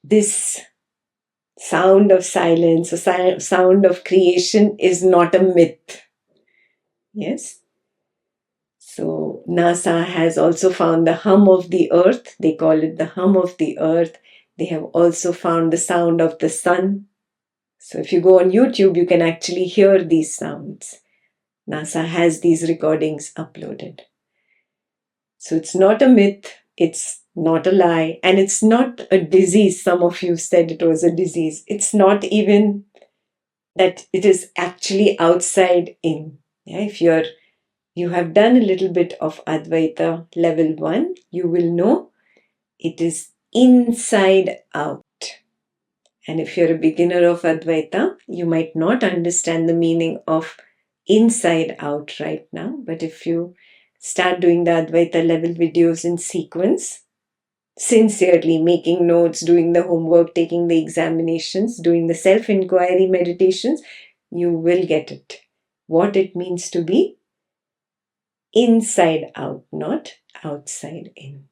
this sound of silence, or sound of creation is not a myth. Yes? So NASA has also found the hum of the earth. They call it the hum of the earth. They have also found the sound of the sun. So if you go on YouTube, you can actually hear these sounds. NASA has these recordings uploaded. So it's not a myth, it's not a lie, and it's not a disease. Some of you said it was a disease. It's not even that it is actually outside in. Yeah, if you have done a little bit of Advaita level 1, you will know it is inside out. And if you're a beginner of Advaita, you might not understand the meaning of inside out right now. But if you start doing the Advaita level videos in sequence, sincerely making notes, doing the homework, taking the examinations, doing the self-inquiry meditations, you will get it. What it means to be inside out, not outside in.